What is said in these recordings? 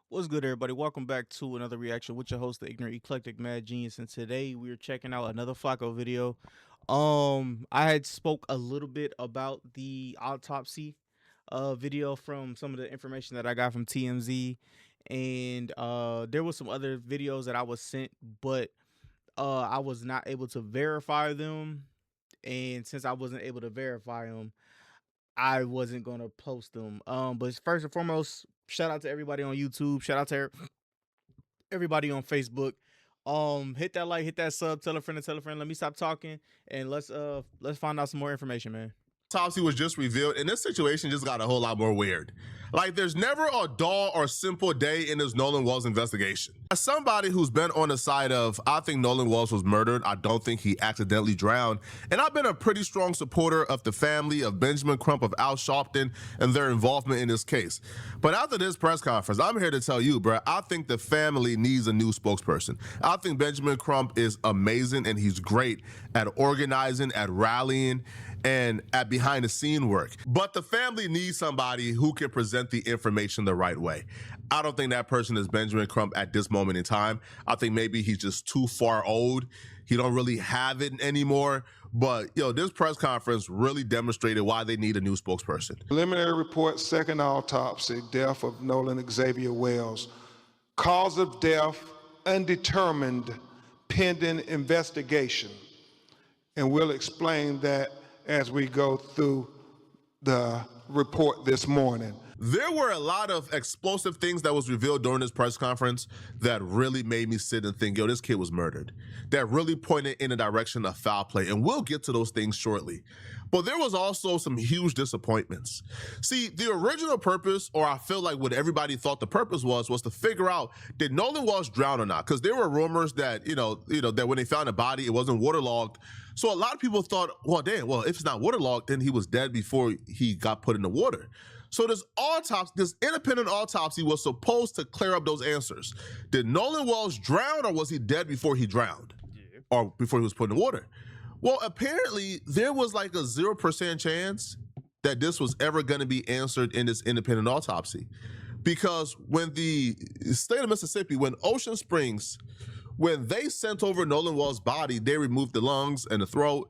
What's good, everybody? Welcome back to another reaction with your host, the ignorant eclectic mad genius. And today we're checking out another Flacco video. I had spoke a little bit about the autopsy video from some of the information that I got from TMZ, and there was some other videos that I was sent, but I was not able to verify them. And since I wasn't able to verify them, I wasn't gonna post them. But first and foremost, shout out to everybody on YouTube. Shout out to everybody on Facebook. Hit that like, hit that sub, tell a friend to tell a friend. Let me stop talking and let's find out some more information, man. Autopsy was just revealed, and this situation just got a whole lot more weird. Like, there's never a dull or simple day in this Nolan Wells investigation. As somebody who's been on the side of, I think Nolan Wells was murdered, I don't think he accidentally drowned, and I've been a pretty strong supporter of the family of Benjamin Crump, of Al Sharpton, and their involvement in this case. But after this press conference, I'm here to tell you, bro, I think the family needs a new spokesperson. I think Benjamin Crump is amazing, and he's great at organizing, at rallying, and at behind the scene work. But the family needs somebody who can present the information the right way. I don't think that person is Benjamin Crump at this moment in time. I think maybe he's just too far old. He don't really have it anymore. But this press conference really demonstrated why they need a new spokesperson. Preliminary report, second autopsy, death of Nolan Xavier Wells. Cause of death undetermined, pending investigation. And we'll explain that as we go through the report this morning. There were a lot of explosive things that was revealed during this press conference that really made me sit and think, this kid was murdered. That really pointed in the direction of foul play, and we'll get to those things shortly. But there was also some huge disappointments. See, the original purpose, or I feel like what everybody thought the purpose was to figure out, did Nolan Wells drown or not? Because there were rumors that, that when they found the body, it wasn't waterlogged. So a lot of people thought, if it's not waterlogged, then he was dead before he got put in the water. So this independent autopsy was supposed to clear up those answers. Did Nolan Wells drown, or was he dead before he drowned? Yeah. Or before he was put in the water? Well, apparently there was like a 0% chance that this was ever going to be answered in this independent autopsy. Because when the state of Mississippi, when Ocean Springs, when they sent over Nolan Wells' body, they removed the lungs and the throat.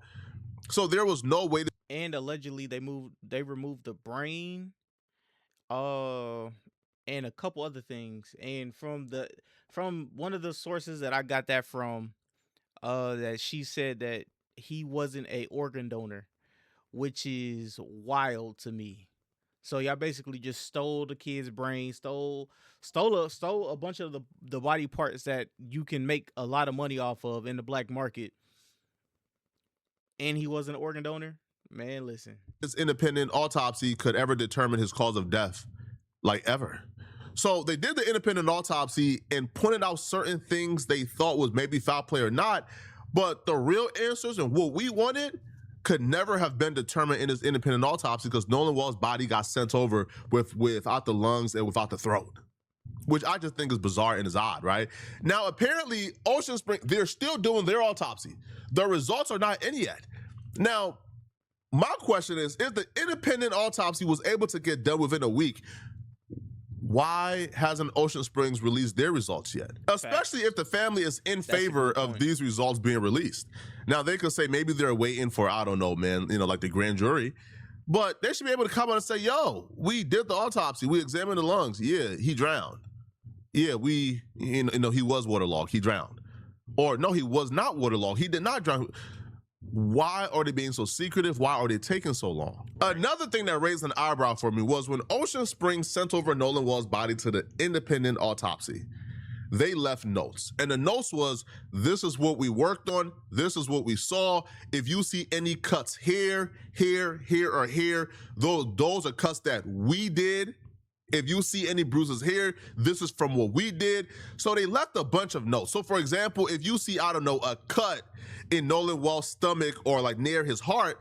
So there was no way. And allegedly they removed the brain, and a couple other things. And from one of the sources that I got that from, that she said that he wasn't a organ donor, which is wild to me. So y'all basically just stole the kid's brain, stole a bunch of the body parts that you can make a lot of money off of in the black market. And he wasn't an organ donor? Man, listen. This independent autopsy could ever determine his cause of death, like ever. So they did the independent autopsy and pointed out certain things they thought was maybe foul play or not, but the real answers and what we wanted could never have been determined in this independent autopsy, because Nolan Wells' body got sent over without the lungs and without the throat, which I just think is bizarre and is odd, right? Now, apparently, Ocean Spring, they're still doing their autopsy. The results are not in yet. Now, my question is, if the independent autopsy was able to get done within a week, why hasn't Ocean Springs released their results yet? Especially if the family is in favor of these results being released. Now, they could say maybe they're waiting for, I don't know, man, like the grand jury. But they should be able to come out and say, we did the autopsy. We examined the lungs. Yeah, he drowned. Yeah, he was waterlogged. He drowned. Or no, he was not waterlogged. He did not drown. Why are they being so secretive? Why are they taking so long? Another thing that raised an eyebrow for me was when Ocean Springs sent over Nolan Wells' body to the independent autopsy, they left notes. And the notes was, this is what we worked on. This is what we saw. If you see any cuts here, here, or here, those are cuts that we did. If you see any bruises here, this is from what we did. So they left a bunch of notes. So for example, if you see, I don't know, a cut in Nolan Wells' stomach or like near his heart,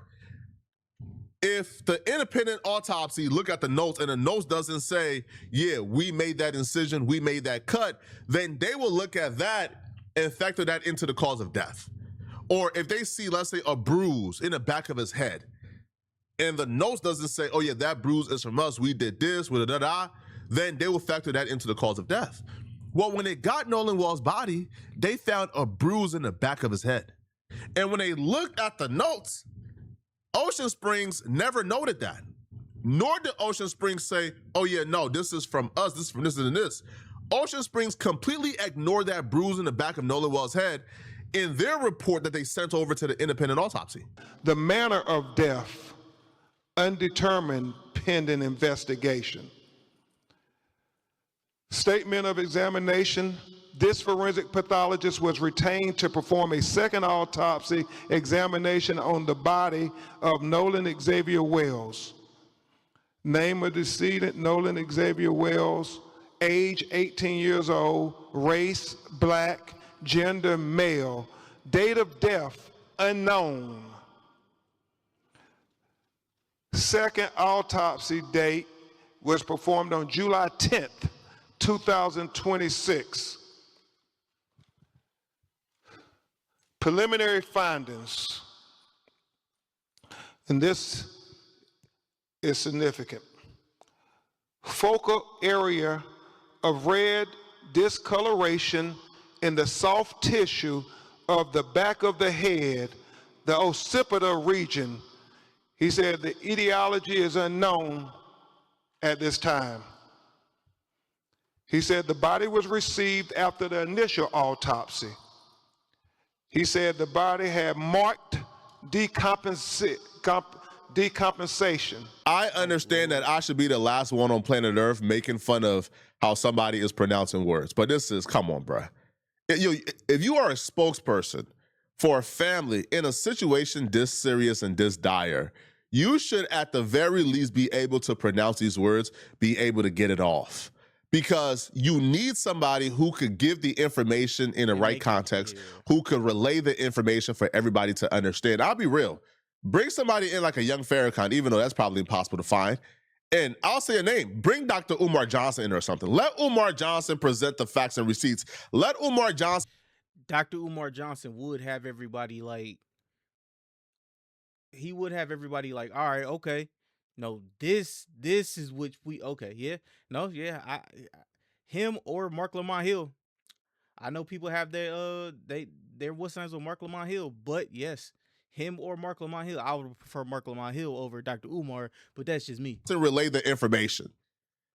if the independent autopsy look at the notes and the notes doesn't say, yeah, we made that incision, we made that cut, then they will look at that and factor that into the cause of death. Or if they see, let's say, a bruise in the back of his head, and the notes doesn't say, oh yeah, that bruise is from us, we did this, then they will factor that into the cause of death. Well, when they got Nolan Wall's body, they found a bruise in the back of his head. And when they looked at the notes, Ocean Springs never noted that. Nor did Ocean Springs say, oh yeah, no, this is from us, this is from this and this. Ocean Springs completely ignored that bruise in the back of Nolan Wall's head in their report that they sent over to the independent autopsy. The manner of death, undetermined pending investigation. Statement of examination. This forensic pathologist was retained to perform a second autopsy examination on the body of Nolan Xavier Wells. Name of decedent, Nolan Xavier Wells, age 18 years old, race black, gender male, date of death unknown. Second autopsy date was performed on July 10th, 2026. Preliminary findings, and this is significant. Focal area of red discoloration in the soft tissue of the back of the head, the occipital region. He said the etiology is unknown at this time. He said the body was received after the initial autopsy. He said the body had marked decompensation. I understand that I should be the last one on planet Earth making fun of how somebody is pronouncing words, but this is, come on, bruh. If you are a spokesperson for a family in a situation this serious and this dire, you should at the very least be able to pronounce these words, be able to get it off. Because you need somebody who could give the information in the right context, who could relay the information for everybody to understand. I'll be real. Bring somebody in like a young Farrakhan, even though that's probably impossible to find. And I'll say a name. Bring Dr. Umar Johnson in or something. Let Umar Johnson present the facts and receipts. Let Umar Johnson. Dr. Umar Johnson would have everybody like, he would have everybody like, all right, okay. No, this is which we, okay, yeah. No, yeah, him or Mark Lamont Hill. I know people have their what signs on Mark Lamont Hill, but yes, him or Mark Lamont Hill. I would prefer Mark Lamont Hill over Dr. Umar, but that's just me. To relay the information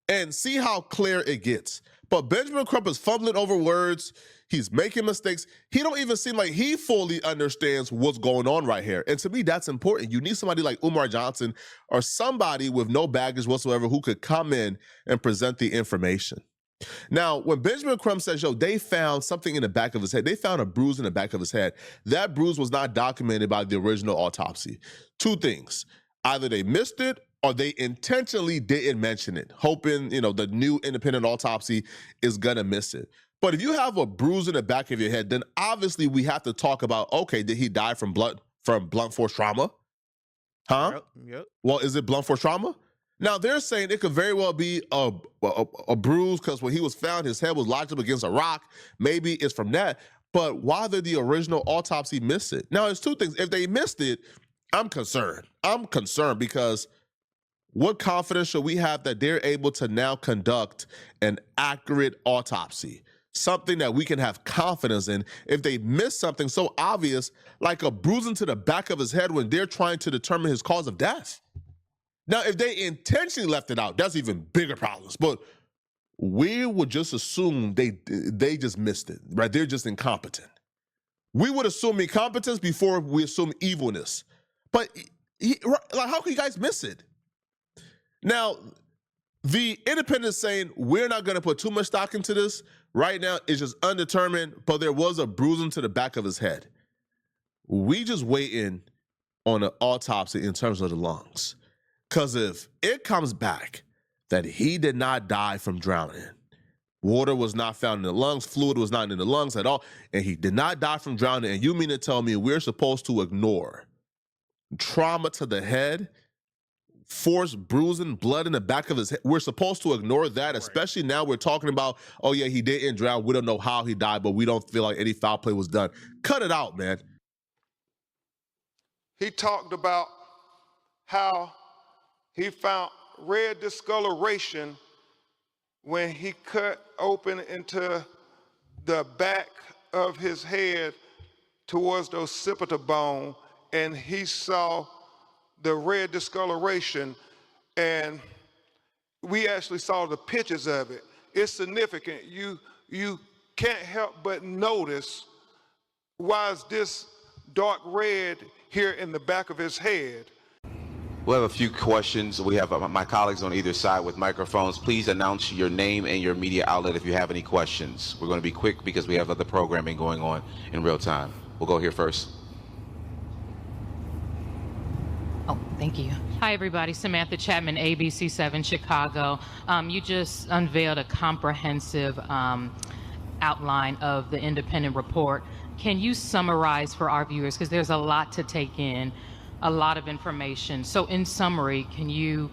and see how clear it gets. But Benjamin Crump is fumbling over words. He's making mistakes. He don't even seem like he fully understands what's going on right here. And to me, that's important. You need somebody like Umar Johnson or somebody with no baggage whatsoever who could come in and present the information. Now, when Benjamin Crump says, yo, they found something in the back of his head, they found a bruise in the back of his head. That bruise was not documented by the original autopsy. Two things. Either they missed it or they intentionally didn't mention it, hoping, the new independent autopsy is gonna miss it. But if you have a bruise in the back of your head, then obviously we have to talk about, okay, did he die from blunt force trauma? Huh? Yep. Well, is it blunt force trauma? Now, they're saying it could very well be a bruise because when he was found, his head was locked up against a rock. Maybe it's from that. But why did the original autopsy miss it? Now, it's two things. If they missed it, I'm concerned. I'm concerned because what confidence should we have that they're able to now conduct an accurate autopsy? Something that we can have confidence in if they miss something so obvious like a bruising to the back of his head when they're trying to determine his cause of death. Now, if they intentionally left it out, that's even bigger problems. But we would just assume they just missed it, right? They're just incompetent. We would assume incompetence before we assume evilness. But how can you guys miss it? Now, the independent saying we're not going to put too much stock into this right now is just undetermined, but there was a bruising to the back of his head. We just waiting on an autopsy in terms of the lungs. Because if it comes back that he did not die from drowning, water was not found in the lungs, fluid was not in the lungs at all, and he did not die from drowning, and you mean to tell me we're supposed to ignore trauma to the head, force bruising, blood in the back of his head? We're supposed to ignore that, especially now we're talking about, oh yeah, he didn't drown. We don't know how he died, but we don't feel like any foul play was done. Cut it out, man. He talked about how he found red discoloration when he cut open into the back of his head towards the occipital bone, and he saw the red discoloration, and we actually saw the pictures of it. It's significant. You can't help but notice, why is this dark red here in the back of his head? We'll have a few questions. We have my colleagues on either side with microphones. Please announce your name and your media outlet if you have any questions. We're going to be quick because we have other programming going on in real time. We'll go here first. Oh, thank you. Hi, everybody. Samantha Chapman, ABC7 Chicago. You just unveiled a comprehensive outline of the independent report. Can you summarize for our viewers, because there's a lot to take in, a lot of information. So in summary, can you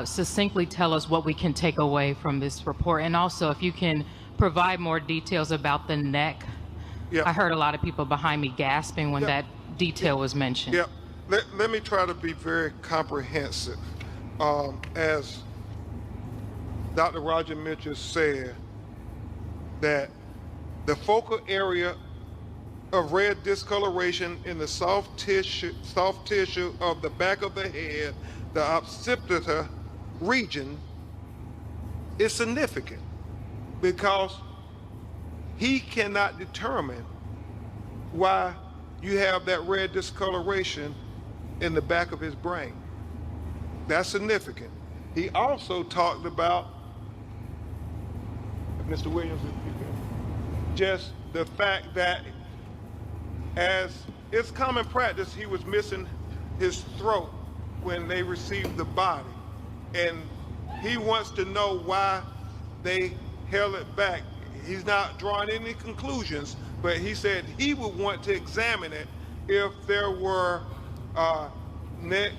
succinctly tell us what we can take away from this report? And also, if you can provide more details about the neck. Yeah. I heard a lot of people behind me gasping when that detail was mentioned. Yeah. Let me try to be very comprehensive. As Dr. Roger Mitchell said, that the focal area of red discoloration in the soft tissue of the back of the head, the occipital region, is significant because he cannot determine why you have that red discoloration in the back of his brain. That's significant. He also talked about, Mr. Williams, just the fact that as it's common practice, he was missing his throat when they received the body. And he wants to know why they held it back. He's not drawing any conclusions, but he said he would want to examine it if there were neck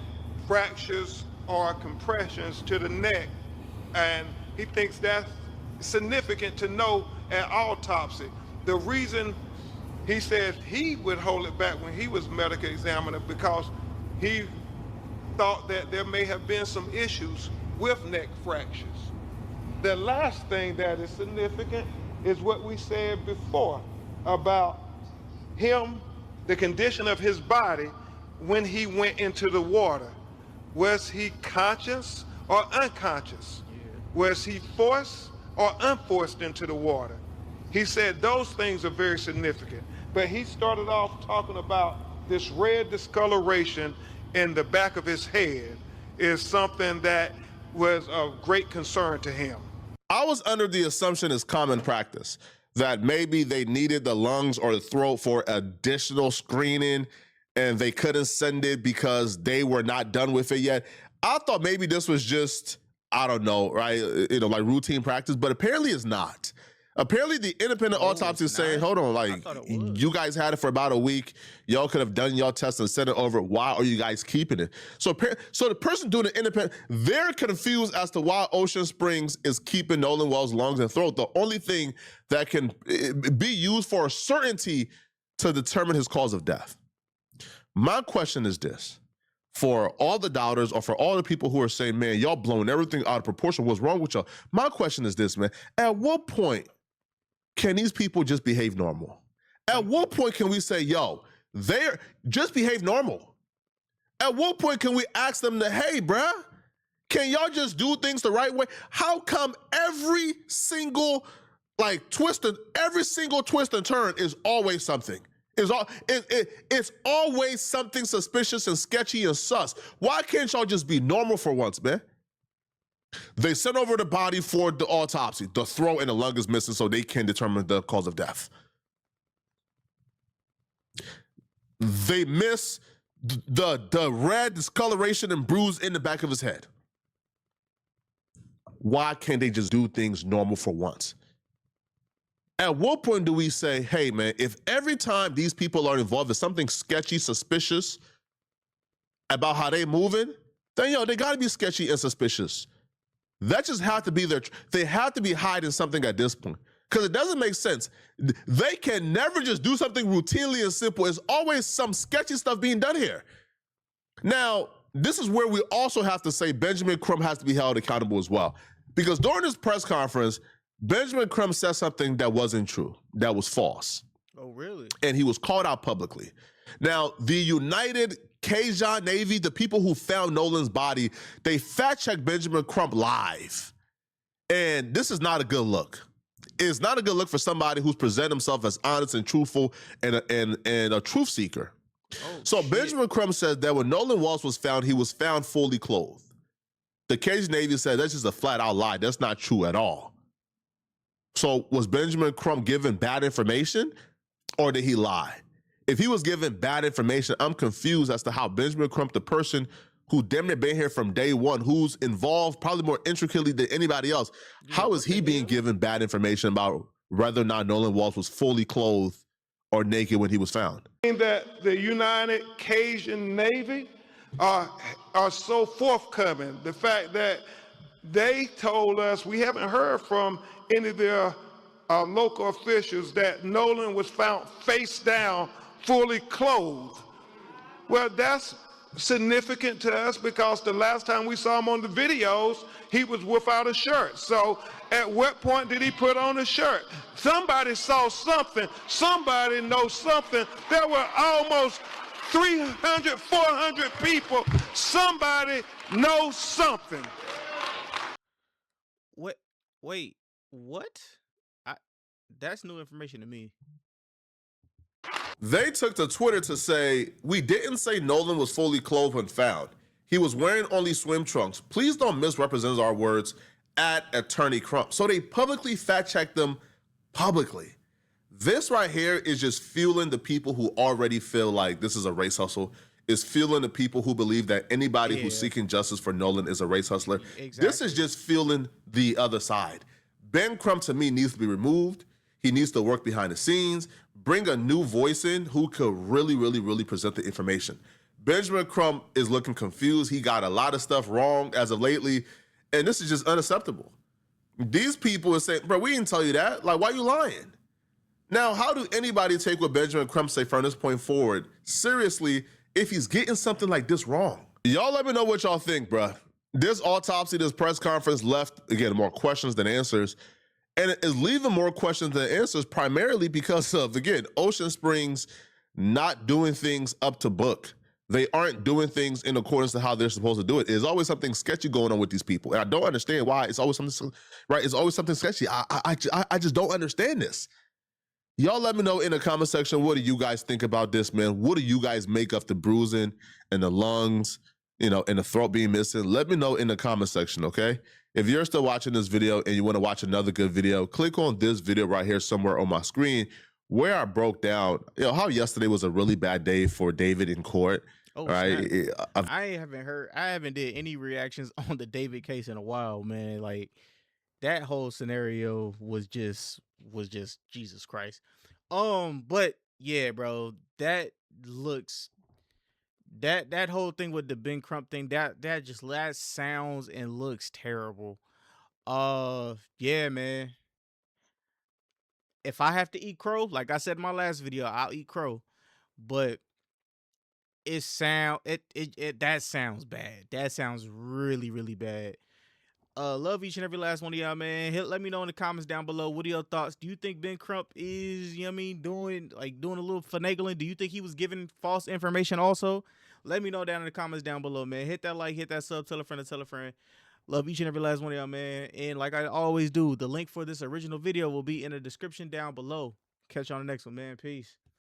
fractures or compressions to the neck. And he thinks that's significant to know at autopsy. The reason he says he would hold it back when he was medical examiner, because he thought that there may have been some issues with neck fractures. The last thing that is significant is what we said before about him, the condition of his body when he went into the water. Was he conscious or unconscious? Was he forced or unforced into the water? He said those things are very significant. But he started off talking about this red discoloration in the back of his head is something that was of great concern to him. I was under the assumption it's common practice that maybe they needed the lungs or the throat for additional screening and they couldn't send it because they were not done with it yet. I thought maybe this was just, I don't know, right? Like routine practice, but apparently it's not. Apparently the independent autopsy is saying, hold on, like you guys had it for about a week. Y'all could have done y'all test and sent it over. Why are you guys keeping it? So the person doing the independent, they're confused as to why Ocean Springs is keeping Nolan Wells' lungs and throat. The only thing that can be used for certainty to determine his cause of death. My question is this. For all the doubters or for all the people who are saying, man, y'all blowing everything out of proportion. What's wrong with y'all? My question is this, man. At what point can these people just behave normal? At what point can we say, yo, they're just behave normal? At what point can we ask them to, hey, bruh, can y'all just do things the right way? How come every single twist and turn is always something? It's always something suspicious and sketchy and sus. Why can't y'all just be normal for once, man? They sent over the body for the autopsy. The throat and the lung is missing so they can determine the cause of death. They miss the red discoloration and bruise in the back of his head. Why can't they just do things normal for once? At what point do we say, hey, man, if every time these people are involved in something sketchy, suspicious about how they moving, then, they got to be sketchy and suspicious. That just have to be they have to be hiding something at this point. Because it doesn't make sense. They can never just do something routinely and simple. There's always some sketchy stuff being done here. Now, this is where we also have to say Benjamin Crumb has to be held accountable as well. Because during this press conference, Benjamin Crumb said something that wasn't true, that was false. Oh, really? And he was called out publicly. Now, the United Cajun Navy, the people who found Nolan's body, they fact-checked Benjamin Crump live. And this is not a good look. It's not a good look for somebody who's presented himself as honest and truthful and a truth seeker. Oh, So shit. Benjamin Crump said that when Nolan Walsh was found, he was found fully clothed. The Cajun Navy said that's just a flat-out lie. That's not true at all. So was Benjamin Crump given bad information, or did he lie? If he was given bad information, I'm confused as to how Benjamin Crump, the person who damn near been here from day one, who's involved probably more intricately than anybody else, how is he being given bad information about whether or not Nolan Walsh was fully clothed or naked when he was found? That the United Cajun Navy are so forthcoming. The fact that they told us, we haven't heard from any of their local officials, that Nolan was found face down, fully clothed. Well, that's significant to us because the last time we saw him on the videos, he was without a shirt. So at what point did he put on a shirt? Somebody saw something. Somebody knows something. There were almost 300, 400 people. Somebody knows something. What? Wait, what? That's new information to me. They took to Twitter to say, we didn't say Nolan was fully clothed when found. He was wearing only swim trunks. Please don't misrepresent our words at Attorney Crump. So they publicly fact-checked them publicly. This right here is just fueling the people who already feel like this is a race hustle. Is fueling the people who believe that anybody who's seeking justice for Nolan is a race hustler. Exactly. This is just fueling the other side. Ben Crump, to me, needs to be removed. He needs to work behind the scenes, bring a new voice in who could really, really, really present the information. Benjamin Crump is looking confused. He got a lot of stuff wrong as of lately, and this is just unacceptable. These people are saying, bro, we didn't tell you that. Like, why are you lying? Now, how do anybody take what Benjamin Crump say from this point forward seriously if he's getting something like this wrong? Y'all let me know what y'all think, bro. This autopsy, this press conference left, again, more questions than answers. And it is leaving more questions than answers primarily because of, again, Ocean Springs not doing things up to book. They aren't doing things in accordance to how they're supposed to do it. There's always something sketchy going on with these people. And I don't understand why. It's always something, right? It's always something sketchy. I just don't understand this. Y'all let me know in the comment section, what do you guys think about this, man? What do you guys make of the bruising and the lungs, and the throat being missing? Let me know in the comment section, okay? If you're still watching this video and you want to watch another good video, click on this video right here somewhere on my screen where I broke down, how yesterday was a really bad day for David in court. Oh, right? I haven't did any reactions on the David case in a while, man. Like, that whole scenario was just Jesus Christ. But yeah, bro, that looks that whole thing with the Ben Crump thing, that sounds and looks terrible. Yeah, man. If I have to eat crow, like I said in my last video, I'll eat crow. But that sounds bad. That sounds really, really bad. Love each and every last one of y'all, man. Let me know in the comments down below. What are your thoughts? Do you think Ben Crump is, doing a little finagling? Do you think he was giving false information also? Let me know down in the comments down below, man. Hit that like, hit that sub, tell a friend to tell a friend. Love each and every last one of y'all, man. And like I always do, the link for this original video will be in the description down below. Catch you on the next one, man. Peace.